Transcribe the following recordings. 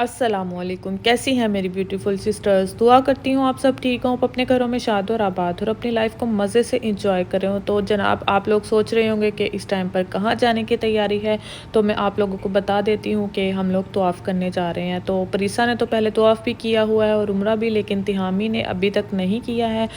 अस्सलामुअलैकुम। कैसी हैं मेरी ब्यूटीफुल सिस्टर्स। दुआ करती हूँ आप सब ठीक हों, अपने घरों में शाद और आबाद और अपनी लाइफ को मज़े से इंजॉय करें हो। तो जनाब, आप लोग सोच रहे होंगे कि इस टाइम पर कहाँ जाने की तैयारी है, तो मैं आप लोगों को बता देती हूँ कि हम लोग तवाफ़ करने जा रहे हैं। तो परीसा ने तो पहले तवाफ़ भी किया हुआ है और उम्रा भी, लेकिन तिहामी ने अभी तक नहीं किया है।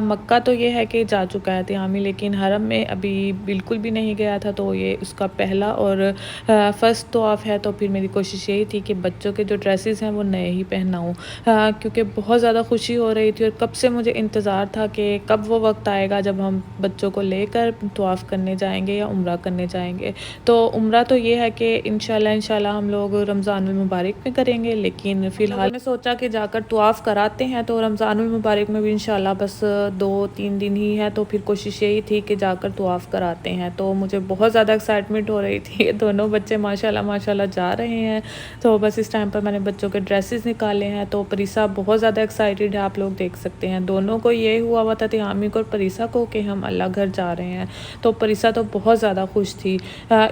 मक्का तो ये है कि जा चुका है तिहामी, लेकिन हरम में अभी बिल्कुल भी नहीं गया था। तो ये उसका पहला और फ़र्स्ट तवाफ़ है। तो फिर मेरी कोशिश यही थी कि बच्चों के जो ड्रेसेस हैं वो नए ही पहनाऊँ, क्योंकि बहुत ज़्यादा खुशी हो रही थी और कब से मुझे इंतज़ार था कि कब वो वक्त आएगा जब हम बच्चों को लेकर तवाफ़ करने जाएंगे या उम्रा करने जाएंगे। तो उम्रा तो ये है कि इंशाल्लाह हम लोग रमज़ानुल मुबारक में करेंगे, लेकिन फ़िलहाल ने सोचा कि जाकर तवाफ़ कराते हैं। तो रमज़ानुल मुबारक में भी इंशाल्लाह बस 2-3 दिन ही है, तो फिर कोशिश यही थी कि जाकर तवाफ़ कराते हैं। तो मुझे बहुत ज़्यादा एक्साइटमेंट हो रही थी। दोनों बच्चे माशाल्लाह माशाल्लाह जा रहे हैं। तो बस इस टाइम पर मैंने बच्चों के ड्रेसेस निकाले हैं। तो परीसा बहुत ज़्यादा एक्साइटेड है, आप लोग देख सकते हैं। दोनों को ये हुआ था, तिहामी को और परीसा को, कि हम अल्लाह घर जा रहे हैं। तो परीसा तो बहुत ज़्यादा खुश थी।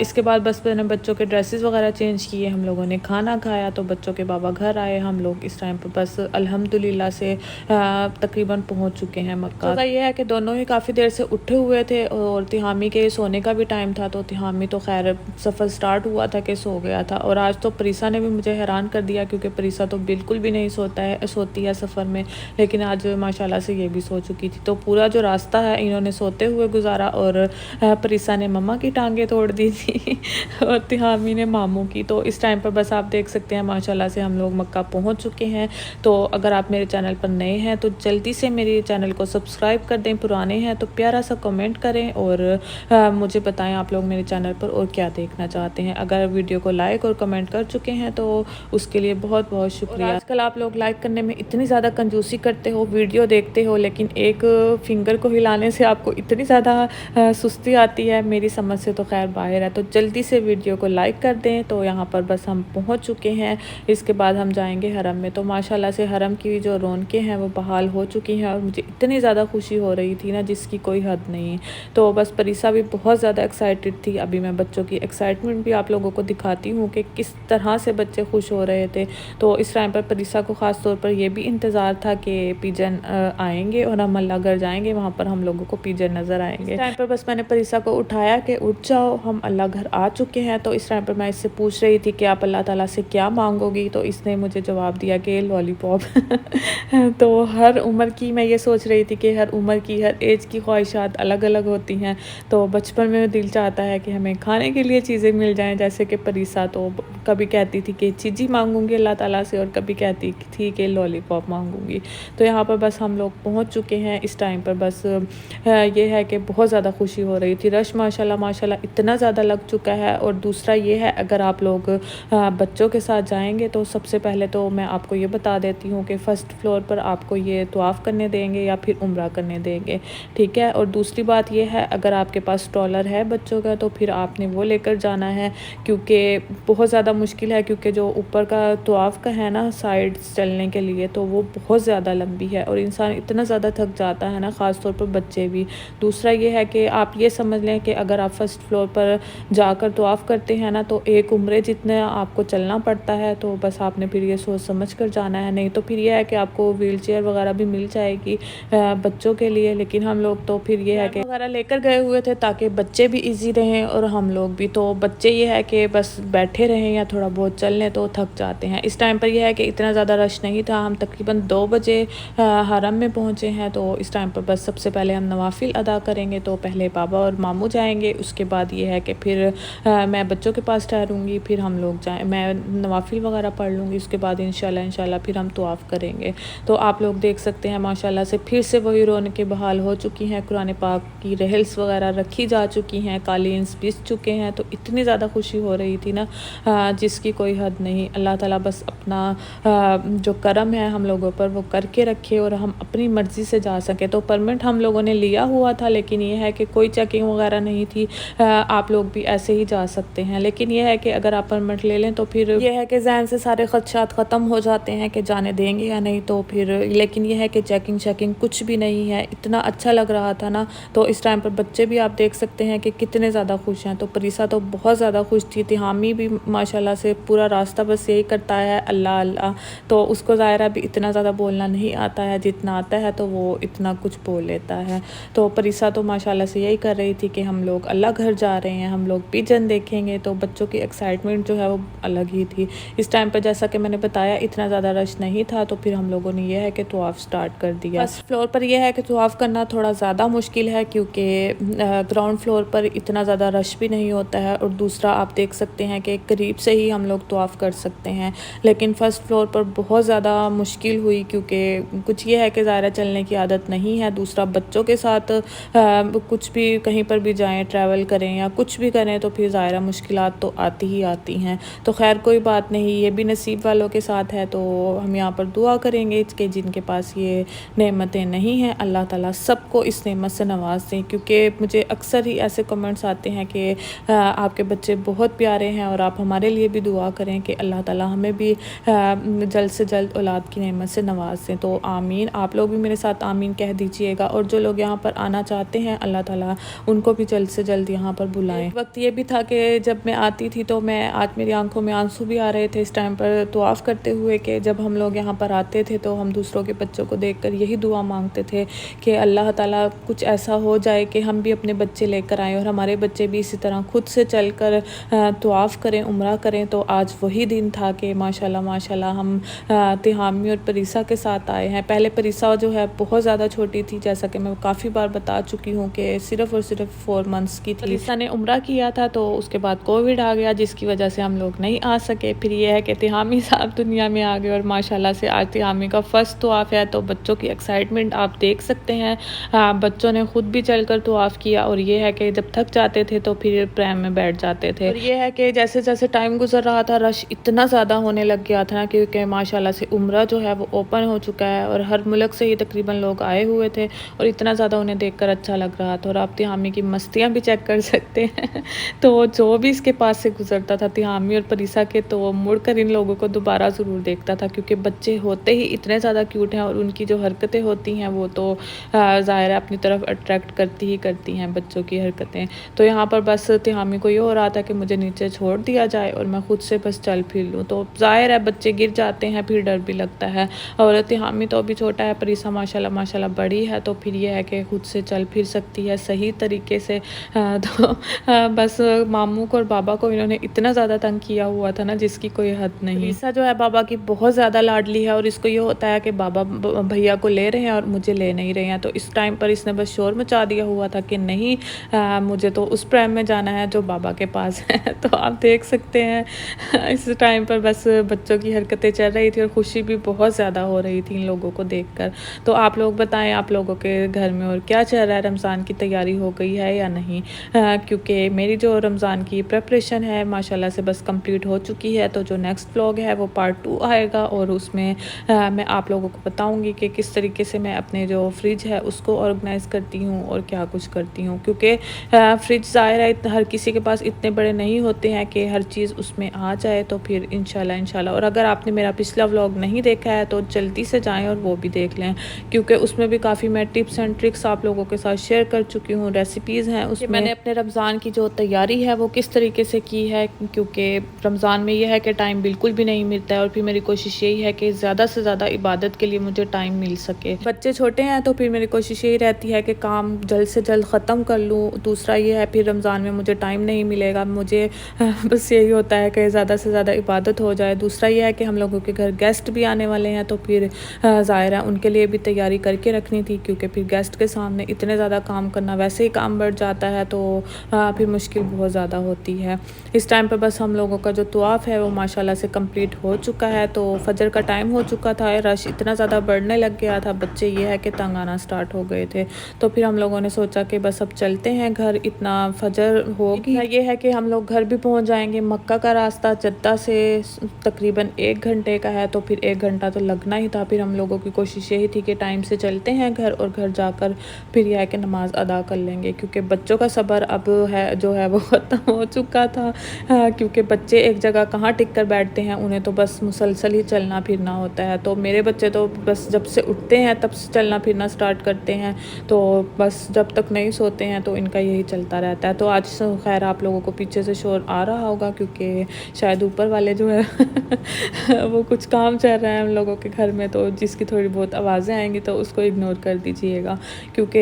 इसके बाद बस मैंने बच्चों के ड्रेसेस वगैरह चेंज किए, हम लोगों ने खाना खाया। तो बच्चों के बाबा घर आए, हम लोग इस टाइम पर बस अल्हम्दुलिल्लाह से तकरीबन पहुँच चुके हैं मक्का। तो ये है कि दोनों ही काफ़ी देर से उठे हुए थे और तिहामी के सोने का भी टाइम था। तो तिहामी तो खैर सफ़र स्टार्ट हुआ था कि सो गया था। और आज तो परीसा ने भी मुझे हैरान कर दिया, क्योंकि परीसा तो बिल्कुल भी नहीं सोती है सफ़र में, लेकिन आज माशाल्लाह से ये भी सो चुकी थी। तो पूरा जो रास्ता है इन्होंने सोते हुए गुजारा और परीसा ने मम्मा की टांगें तोड़ दी थी और तिहामी ने मामू की। तो इस टाइम पर बस आप देख सकते हैं माशाल्लाह से हम लोग मक्का पहुंच चुके हैं। तो अगर आप मेरे चैनल पर नए हैं तो जल्दी से मेरे चैनल को सब्सक्राइब कर दें, पुराने हैं तो प्यारा सा कमेंट करें और मुझे बताएं आप लोग मेरे चैनल पर और क्या देखना चाहते हैं। अगर वीडियो को लाइक और कमेंट कर चुके हैं तो उसके लिए बहुत बहुत शुक्रिया। आजकल आप लोग लाइक करने में इतनी ज़्यादा कंजूसी करते हो, वीडियो देखते हो, लेकिन एक फिंगर को हिलाने से आपको इतनी ज़्यादा सुस्ती आती है। मेरी समझ से तो खैर बाहर है। तो जल्दी से वीडियो को लाइक कर दें। तो यहाँ पर बस हम पहुँच चुके हैं। इसके बाद हम जाएंगे हरम में। तो माशाल्लाह से हरम की जो रौनकें हैं वो बहाल हो चुकी हैं और मुझे इतनी ज़्यादा खुशी हो रही थी ना, जिसकी कोई हद नहीं। तो बस परीसा भी बहुत ज़्यादा एक्साइटेड थी। अभी मैं बच्चों की एक्साइटमेंट भी आप लोगों को दिखाती हूँ कि किस तरह से बच्चे खुश हो रहे थे। तो इस टाइम पर परीसा को ख़ास तौर पर यह भी इंतज़ार था कि पिजन आएंगे और हम अल्लाह घर जाएंगे, वहाँ पर हम लोगों को पिजन नज़र आएंगे। इस टाइम पर बस मैंने परीसा को उठाया कि उठ जाओ, हम अल्लाह घर आ चुके हैं। तो इस टाइम पर मैं इससे पूछ रही थी कि आप अल्लाह ताला से क्या मांगोगी। तो इसने मुझे जवाब दिया कि लॉलीपॉप। तो हर उम्र की, मैं ये सोच रही थी कि हर उम्र की, हर एज की ख्वाहिशात अलग अलग होती हैं। तो बचपन में दिल चाहता है कि हमें खाने के लिए चीज़ें मिल जाएं, जैसे कि परीसा तो कभी कहती थी कि चीज़ी मांगूंगी अल्लाह ताला से और कभी कहती थी कि लॉलीपॉप मांगूंगी। तो यहाँ पर बस हम लोग पहुँच चुके हैं। इस टाइम पर बस ये है कि बहुत ज़्यादा खुशी हो रही थी। रश माशाल्लाह माशाल्लाह इतना ज़्यादा लग चुका है। और दूसरा ये है, अगर आप लोग बच्चों के साथ जाएंगे तो सबसे पहले तो मैं आपको ये बता देती हूँ कि फ़र्स्ट फ्लोर पर आपको ये तवाफ़ करने देंगे या फिर उम्रा करने देंगे, ठीक है। और दूसरी बात ये है, अगर आपके पास स्ट्रॉलर है बच्चों का तो फिर आपने वो लेकर जाना है, क्योंकि बहुत ज़्यादा मुश्किल है, क्योंकि जो ऊपर का तवाफ़ का है ना साइड चलने के लिए, तो वो बहुत ज़्यादा लंबी है और इंसान इतना ज़्यादा थक जाता है ना, ख़ास तौर पर बच्चे भी। दूसरा ये है कि आप ये समझ लें कि अगर आप फर्स्ट फ्लोर पर जाकर तवाफ़ करते हैं ना, तो एक उम्रे जितना आपको चलना पड़ता है। तो बस आपने फिर ये सोच समझ कर जाना है, नहीं तो फिर यह है कि आपको व्हील चेयर वगैरह भी मिल जाएगी बच्चों के लिए। लेकिन हम लोग तो फिर ये है कि वगैरह लेकर गए हुए थे ताकि बच्चे भी इजी रहें और हम लोग भी। तो बच्चे ये है कि बस बैठे रहें या थोड़ा बहुत चल लें तो थक जाते हैं। इस टाइम पर यह है कि इतना ज़्यादा रश नहीं था। हम तकरीबन 2 बजे हरम में पहुँचे हैं। तो इस टाइम पर बस सबसे पहले हम नवाफिल अदा करेंगे। तो पहले बाबा और मामू जाएंगे, उसके बाद ये है कि फिर मैं बच्चों के पास ठहरूँगी, फिर हम लोग जाएँ, मैं नवाफिल वगैरह पढ़ लूँगी, उसके बाद इंशाल्लाह फिर हम तवाफ़ करेंगे। तो आप लोग देख सकते हैं माशाल्लाह से फिर से वही रौनकें बहाल हो चुकी हैं। कुरान पाक की रहल्स वगैरह रखी जा चुकी हैं, कालीन्स बिछ चुके हैं। तो इतनी ज़्यादा खुशी हो रही थी ना, जिसकी कोई हद नहीं। अल्लाह ताला बस अपना जो करम है हम लोगों पर वो करके रखे और हम अपनी मर्ज़ी से जा सके। तो परमिट हम लोगों ने लिया हुआ था, लेकिन ये है कि कोई चेकिंग वगैरह नहीं थी। आप लोग भी ऐसे ही जा सकते हैं, लेकिन यह है कि अगर आप परमिट ले लें तो फिर यह है कि ज़हन से सारे ख़दशात ख़त्म हो जाते हैं कि जाने देंगे या नहीं। तो फिर लेकिन यह है कि चेकिंग कुछ भी नहीं है। इतना अच्छा लग रहा था ना। तो इस टाइम पर बच्चे भी आप देख सकते हैं कि कितने ज़्यादा खुश हैं। तो परीसा तो बहुत ज़्यादा खुश थी। तिहामी भी माशाल्लाह से पूरा रास्ता बस बस यही करता है अल्लाह अल्लाह, तो उसको ज़ाहिर भी इतना ज़्यादा बोलना नहीं आता है, जितना आता है तो वो इतना कुछ बोल लेता है। तो परिसा तो माशाल्लाह से यही कर रही थी कि हम लोग अल्लाह घर जा रहे हैं, हम लोग पिजन देखेंगे, तो बच्चों की एक्साइटमेंट जो है वो अलग ही थी। इस टाइम पर जैसा कि मैंने बताया इतना ज़्यादा रश नहीं था, तो फिर हम लोगों ने यह है कि तवाफ़ स्टार्ट कर दिया। फर्स्ट फ्लोर पर यह है कि तवाफ़ करना थोड़ा ज़्यादा मुश्किल है, क्योंकि ग्राउंड फ्लोर पर इतना ज़्यादा रश भी नहीं होता है, और दूसरा आप देख सकते हैं कि करीब से ही हम लोग तवाफ़ कर सकते हैं। लेकिन फ़र्स्ट फ्लोर पर बहुत ज़्यादा मुश्किल हुई, क्योंकि कुछ ये है कि ज़ाहिर चलने की आदत नहीं है, दूसरा बच्चों के साथ कुछ भी कहीं पर भी जाएं, ट्रैवल करें या कुछ भी करें, तो फिर ज़ाहिर मुश्किलात तो आती ही आती हैं। तो खैर कोई बात नहीं, ये भी नसीब वालों के साथ है। तो हम यहाँ पर दुआ करेंगे कि जिनके पास ये नेमतें नहीं हैं, अल्लाह ताला सबको इस नेमत से नवाज दें, क्योंकि मुझे अक्सर ही ऐसे कमेंट्स आते हैं कि आपके बच्चे बहुत प्यारे हैं और आप हमारे लिए भी दुआ करें कि अल्लाह ताला हमें भी जल्द से जल्द औलाद की नेमत से नवाज दें। तो आमीन, आप लोग भी मेरे साथ आमीन कह दीजिएगा। और जो लोग यहाँ पर आना चाहते हैं, अल्लाह ताला उनको भी जल्द से जल्द यहाँ पर बुलाएं। एक वक्त ये भी था कि जब मैं आती थी तो मैं आज मेरी आंखों में आंसू भी आ रहे थे इस टाइम पर तवाफ़ करते हुए, कि जब हम लोग यहाँ पर आते थे तो हम दूसरों के बच्चों को देखकर यही दुआ मांगते थे कि अल्लाह ताला कुछ ऐसा हो जाए कि हम भी अपने बच्चे लेकर आएँ और हमारे बच्चे भी इसी तरह खुद से चल कर तवाफ़ करें, उम्रा करें। तो आज वही दिन था कि माशाल्लाह माशाल्लाह हम तिहामी और परिसा के साथ आए हैं। पहले परिसा जो है बहुत ज़्यादा छोटी थी, जैसा कि मैं काफ़ी बार बता चुकी हूँ कि सिर्फ़ और सिर्फ 4 मंथ्स की थी। परिसा ने उम्रा किया था, तो उसके बाद कोविड आ गया, जिसकी वजह से हम लोग नहीं आ सके। फिर ये है कि तिहामी साहब दुनिया में आ गए, और माशाल्लाह से आज तिहामी का फ़र्स्ट तवाफ़ है। तो बच्चों की एक्साइटमेंट आप देख सकते हैं, बच्चों ने खुद भी चलकर तवाफ़ किया, और ये है कि जब थक जाते थे तो फिर प्रैम में बैठ जाते थे। और ये है कि जैसे जैसे टाइम गुजर रहा था, रश इतना ज़्यादा होने लग गया था, क्योंकि माशाल्लाह से उम्रा जो है वो ओपन हो चुका है, और हर मुल्क से ही तकरीबन लोग आए हुए थे, और इतना ज़्यादा उन्हें देखकर अच्छा लग रहा था। और आप तिहामी की मस्तियाँ भी चेक कर सकते हैं तो जो भी इसके पास से गुजरता था तिहामी और परिसा के, तो मुड़कर इन लोगों को दोबारा ज़रूर देखता था, क्योंकि बच्चे होते ही इतने ज़्यादा क्यूट हैं, और उनकी जो हरकतें होती हैं वो तो ज़ाहिर है अपनी तरफ अट्रैक्ट करती ही करती हैं बच्चों की हरकतें। तो यहाँ पर बस तिहामी को ये हो रहा था कि मुझे नीचे छोड़ दिया जाए और मैं खुद से बस चल फिर लूँ। तो ज़ाहिर है बच्चे गिर जाते हैं, फिर डर भी लगता है, और तिहामी तो अभी छोटा है, परिसा माशाल्लाह माशाल्लाह बड़ी है, तो फिर ये है कि खुद से चल फिर सकती है सही तरीके से। तो बस मामू को और बाबा को इन्होंने इतना ज़्यादा तंग किया हुआ था ना, जिसकी कोई हद नहीं। परिसा जो है बाबा की बहुत ज़्यादा लाडली है, और इसको ये होता है कि बाबा भैया को ले रहे हैं और मुझे ले नहीं रहे हैं। तो इस टाइम पर इसने बस शोर मचा दिया हुआ था कि नहीं, मुझे तो उस प्रेम में जाना है जो बाबा के पास है। तो आप देख सकते हैं इस टाइम पर बस बच्चों की हरकतें चल रही थी, और खुशी भी बहुत ज़्यादा हो रही थी इन लोगों को देखकर। तो आप लोग बताएं, आप लोगों के घर में और क्या चल रहा है, रमज़ान की तैयारी हो गई है या नहीं? क्योंकि मेरी जो रमज़ान की प्रेपरेशन है माशाल्लाह से बस कंप्लीट हो चुकी है। तो जो नेक्स्ट व्लॉग है वो पार्ट 2 आएगा, और उसमें मैं आप लोगों को बताऊंगी कि किस तरीके से मैं अपने जो फ्रिज है उसको ऑर्गेनाइज़ करती हूँ और क्या कुछ करती हूँ, क्योंकि फ्रिज ज़ाहिर है हर किसी के पास इतने बड़े नहीं होते हैं कि हर चीज़ उसमें आ जाए। तो फिर इंशाल्लाह और अगर आपने मेरा पिछला व्लॉग नहीं देखा है तो जल्दी से जाएँ और वो भी देख लें, क्योंकि उसमें भी काफ़ी मैं टिप्स एंड ट्रिक्स आप लोगों के साथ शेयर कर चुकी हूँ, रेसिपीज़ हैं उसमें। मैंने अपने रमज़ान की जो तैयारी है वो किस तरीके से की है, क्योंकि रमज़ान में यह है कि टाइम बिल्कुल भी नहीं मिलता है, और फिर मेरी कोशिश यही है कि ज़्यादा से ज़्यादा इबादत के लिए मुझे टाइम मिल सके। बच्चे छोटे हैं तो फिर मेरी कोशिश यही रहती है कि काम जल्द से जल्द ख़त्म कर लूँ। दूसरा ये है फिर रमज़ान में मुझे टाइम नहीं मिलेगा, मुझे बस यही होता है कि ज़्यादा से ज़्यादा इबादत हो जाए। दूसरा ये है कि हम लोगों के घर गेस्ट भी आने वाले हैं, तो फिर ज़ाहिर है उनके लिए भी तैयारी करके रखनी थी, क्योंकि फिर गेस्ट के सामने इतने ज़्यादा काम करना, वैसे ही काम बढ़ जाता है, तो फिर मुश्किल बहुत ज़्यादा होती है। इस टाइम पर बस हम लोगों का जो तवाफ़ है वो माशाल्लाह से कंप्लीट हो चुका है। तो फजर का टाइम हो चुका था, रश इतना ज़्यादा बढ़ने लग गया था, बच्चे ये है कि तंग आना स्टार्ट हो गए थे। तो फिर हम लोगों ने सोचा कि बस अब चलते हैं घर, इतना फजर होगी। ये है कि हम लोग घर भी पहुंच जाएंगे। मक्का का रास्ता जद्दा से तकरीबन 1 घंटे का है, तो फिर 1 घंटा तो लगना ही था। फिर हम लोगों की कोशिश यही थी कि टाइम से चलते हैं घर, और घर जाकर फिर यह है कि नमाज़ अदा कर लेंगे, क्योंकि बच्चों का सब्र अब है जो है वो ख़त्म हो चुका था। क्योंकि बच्चे एक जगह कहाँ टिक कर बैठते हैं, उन्हें तो बस मुसलसल ही चलना फिरना होता है। तो मेरे बच्चे तो बस जब से उठते हैं तब से चलना फिरना स्टार्ट करते हैं, तो बस जब तक नहीं सोते हैं तो इनका यही चलता रहता है। तो आज खैर आप लोगों को पीछे से शोर आ रहा होगा, क्योंकि शायद ऊपर वाले ये जो है वो कुछ काम चल रहा है हम लोगों के घर में, तो जिसकी थोड़ी बहुत आवाज़ें आएँगी तो उसको इग्नोर कर दीजिएगा, क्योंकि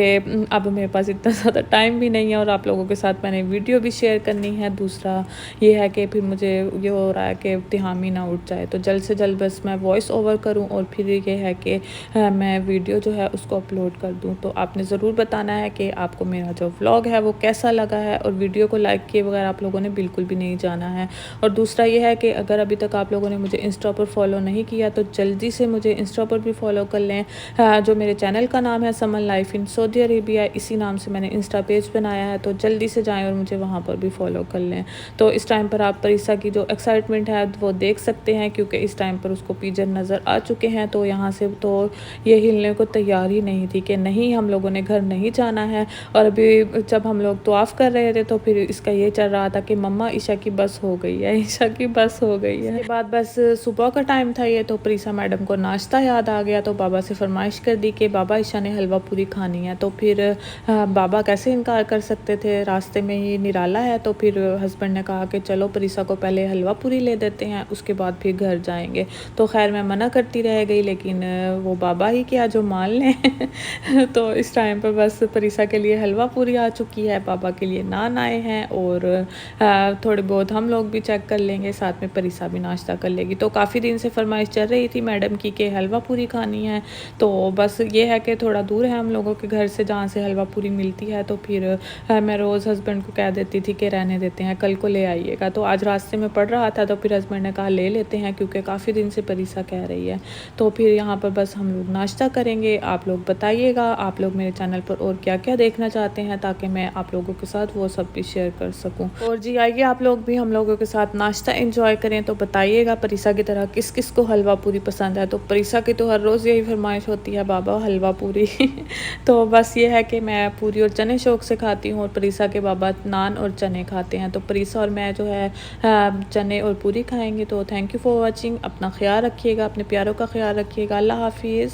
अब मेरे पास इतना ज़्यादा टाइम भी नहीं है और आप लोगों के साथ मैंने वीडियो भी शेयर करनी है। दूसरा ये है कि फिर मुझे ये हो रहा है कि इत्तेहाम ही ना उठ जाए, तो जल्द से जल्द बस मैं वॉइस ओवर करूँ और फिर ये है कि मैं वीडियो जो है उसको अपलोड कर दूँ। तो आपने ज़रूर बताना है कि आपको मेरा जो व्लॉग है वो कैसा लगा है, और वीडियो को लाइक किए बगैर आप लोगों ने बिल्कुल भी नहीं जाना है। और दूसरा ये है कि अगर अभी तक आप लोगों ने मुझे इंस्टा पर फॉलो नहीं किया तो जल्दी से मुझे इंस्टा पर भी फॉलो कर लें। जो मेरे चैनल का नाम है समन लाइफ इन सऊदी अरेबिया, इसी नाम से मैंने इंस्टा पेज बनाया है, तो जल्दी से जाएँ और मुझे वहाँ पर भी फॉलो कर लें। तो इस टाइम पर आप परिसा की जो एक्साइटमेंट है वो देख सकते हैं, क्योंकि इस टाइम पर उसको पिजन नज़र आ चुके हैं। तो यहाँ से तो ये हिलने को तैयार ही नहीं थी कि नहीं हम लोगों ने घर नहीं जाना है। और अभी जब हम लोग तवाफ़ कर रहे थे तो फिर इसका ये चल रहा था कि मम्मा ईशा की बस हो गई है, ईशा की बस हो गई है। इसके बाद बस सुबह का टाइम था ये, तो प्रीसा मैडम को नाश्ता याद आ गया, तो बाबा से फरमाइश कर दी कि बाबा ईशा ने हलवा पूरी खानी है। तो फिर बाबा कैसे इनकार कर सकते थे, रास्ते में ही निराला है। तो फिर हस्बैंड ने कहा कि चलो प्रीसा को पहले हलवा पूरी ले देते हैं, उसके बाद फिर घर जाएंगे। तो खैर मैं मना करती रह गई, लेकिन वो बाबा ही क्या जो मान लें। तो इस टाइम पर बस प्रीसा के लिए हलवा पूरी आ चुकी है, पापा के लिए नान आए हैं, और थोड़े बहुत हम लोग भी चेक कर लेंगे, साथ में प्रीसा भी नाश्ता कर लेगी। तो काफ़ी दिन से फरमाइश चल रही थी मैडम की कि हलवा पूरी खानी है। तो बस ये है कि थोड़ा दूर है हम लोगों के घर से जहाँ से हलवा पूरी मिलती है, तो फिर मैं रोज़ हस्बैंड को कह देती थी कि रहने देते हैं, कल को ले आइएगा। तो आज रास्ते में पड़ रहा था, तो फिर हस्बैंड ने कहा ले लेते हैं, क्योंकि काफ़ी दिन से प्रीसा कह रही है। तो फिर यहाँ पर बस हम लोग नाश्ता करेंगे। आप लोग बताइएगा आप लोग मेरे चैनल पर और क्या क्या देखना चाहते हैं, ताकि मैं आप लोगों के साथ वो सब भी शेयर कर सकूं। और जी आइए आप लोग भी हम लोगों के साथ नाश्ता एंजॉय करें। तो बताइएगा प्रीसा की तरह किस किस को हलवा पूरी पसंद है। तो प्रीसा की तो हर रोज़ यही फरमाइश होती है बाबा हलवा पूरी। तो बस ये है कि मैं पूरी और चने शौक से खाती हूँ, और प्रीसा के बाबा नान और चने खाते हैं। तो प्रीसा और मैं जो है चने और पूरी खाएंगे। तो थैंक यू फॉर वॉचिंग। अपना ख्याल रखिएगा, अपने प्यारों का ख्याल रखिएगा। अल्लाह हाफिज़।